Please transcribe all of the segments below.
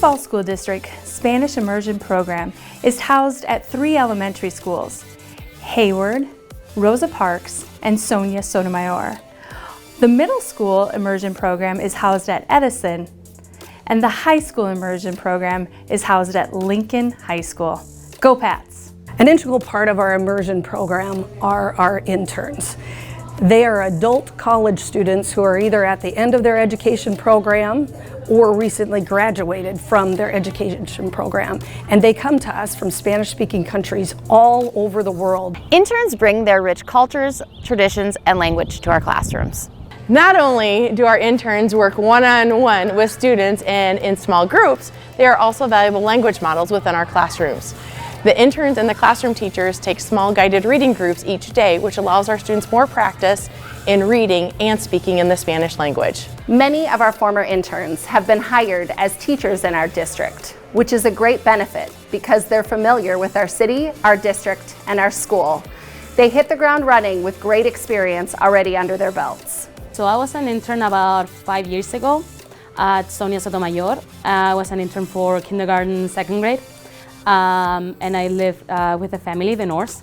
Falls School District Spanish Immersion program is housed at 3 elementary schools: Hayward, Rosa Parks, and Sonia Sotomayor. The middle school immersion program is housed at Edison, and the high school immersion program is housed at Lincoln High School. Go Pats! An integral part of our immersion program are our interns. They are adult college students who are either at the end of their education program or recently graduated from their education program. And they come to us from Spanish-speaking countries all over the world. Interns bring their rich cultures, traditions, and language to our classrooms. Not only do our interns work one-on-one with students and in small groups, they are also valuable language models within our classrooms. The interns and the classroom teachers take small guided reading groups each day, which allows our students more practice in reading and speaking in the Spanish language. Many of our former interns have been hired as teachers in our district, which is a great benefit because they're familiar with our city, our district, and our school. They hit the ground running with great experience already under their belts. So I was an intern about 5 years ago at Sonia Sotomayor. I was an intern for kindergarten, 2nd grade. And I lived with a family, the North.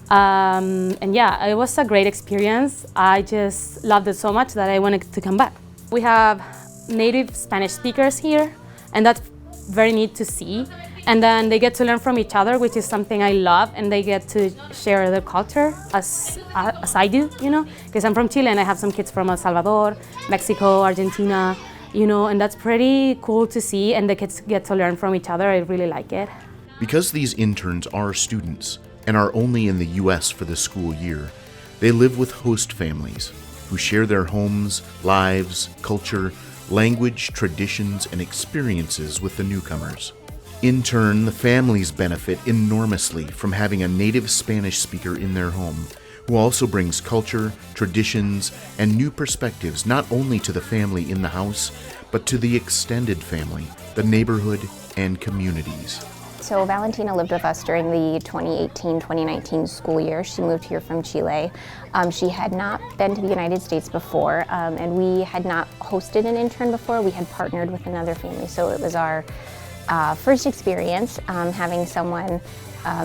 And yeah, it was a great experience. I just loved it so much that I wanted to come back. We have native Spanish speakers here, and that's very neat to see. And then they get to learn from each other, which is something I love, and they get to share their culture as I do, you know, because I'm from Chile and I have some kids from El Salvador, Mexico, Argentina, you know, and that's pretty cool to see, and the kids get to learn from each other. I really like it. Because these interns are students and are only in the U.S. for the school year, they live with host families who share their homes, lives, culture, language, traditions, and experiences with the newcomers. In turn, the families benefit enormously from having a native Spanish speaker in their home who also brings culture, traditions, and new perspectives not only to the family in the house, but to the extended family, the neighborhood, and communities. So Valentina lived with us during the 2018-2019 school year. She moved here from Chile. She had not been to the United States before, and we had not hosted an intern before. We had partnered with another family, so it was our first experience having someone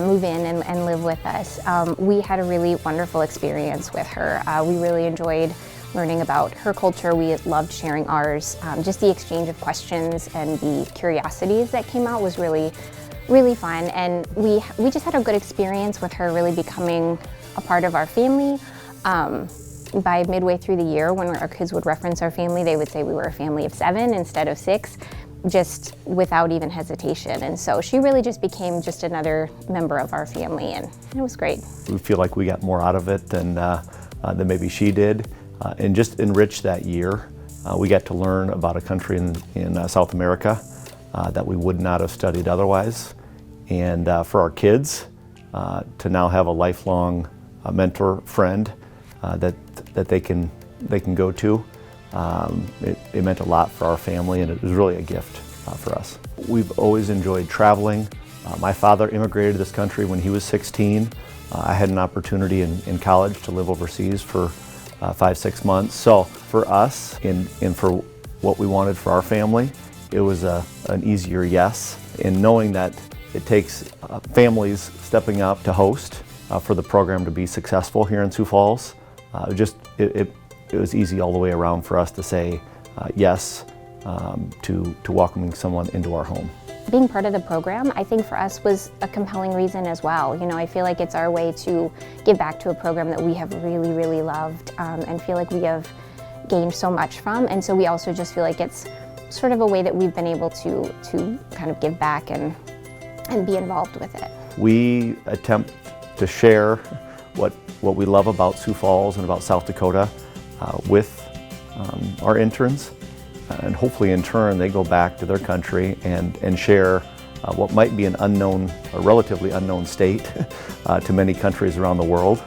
move in and live with us. We had a really wonderful experience with her. We really enjoyed learning about her culture. We loved sharing ours. Just the exchange of questions and the curiosities that came out was really fun, and we just had a good experience with her really becoming a part of our family. By midway through the year, when our kids would reference our family, they would say we were a family of 7 instead of 6, just without even hesitation. And so she really just became just another member of our family, and it was great. We feel like we got more out of it than maybe she did, and just enriched that year. We got to learn about a country in South America that we would not have studied otherwise. And for our kids, to now have a lifelong mentor friend that they can go to, it meant a lot for our family, and it was really a gift for us. We've always enjoyed traveling. My father immigrated to this country when he was 16. I had an opportunity in college to live overseas for 5-6 months. So for us and for what we wanted for our family, it was an easier yes. In knowing that it takes families stepping up to host for the program to be successful here in Sioux Falls, it was easy all the way around for us to say yes to welcoming someone into our home. Being part of the program, I think for us was a compelling reason as well. You know, I feel like it's our way to give back to a program that we have really loved and feel like we have gained so much from. And so we also just feel like it's sort of a way that we've been able to kind of give back and be involved with it. We attempt to share what we love about Sioux Falls and about South Dakota with our interns, and hopefully in turn they go back to their country and share what might be an unknown, a relatively unknown state to many countries around the world,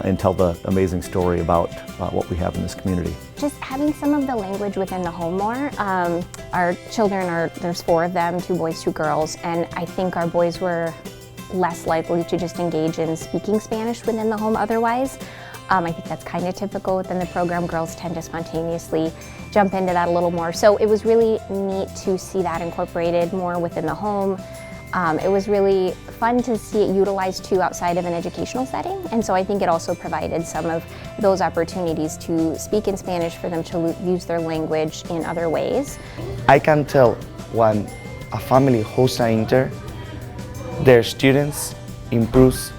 and tell the amazing story about what we have in this community. Just having some of the language within the home more. Our children there's 4 of them, 2 boys, 2 girls, and I think our boys were less likely to just engage in speaking Spanish within the home otherwise. I think that's kind of typical within the program. Girls tend to spontaneously jump into that a little more. So it was really neat to see that incorporated more within the home. It was really fun to see it utilized too outside of an educational setting, and so I think it also provided some of those opportunities to speak in Spanish for them to use their language in other ways. I can tell when a family hosts an intern, their students improves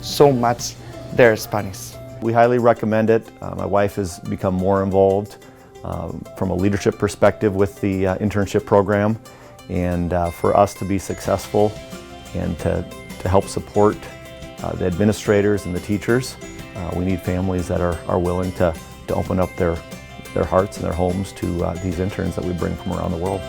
so much their Spanish. We highly recommend it. My wife has become more involved from a leadership perspective with the internship program. And for us to be successful and to help support the administrators and the teachers, we need families that are willing to open up their hearts and their homes to these interns that we bring from around the world.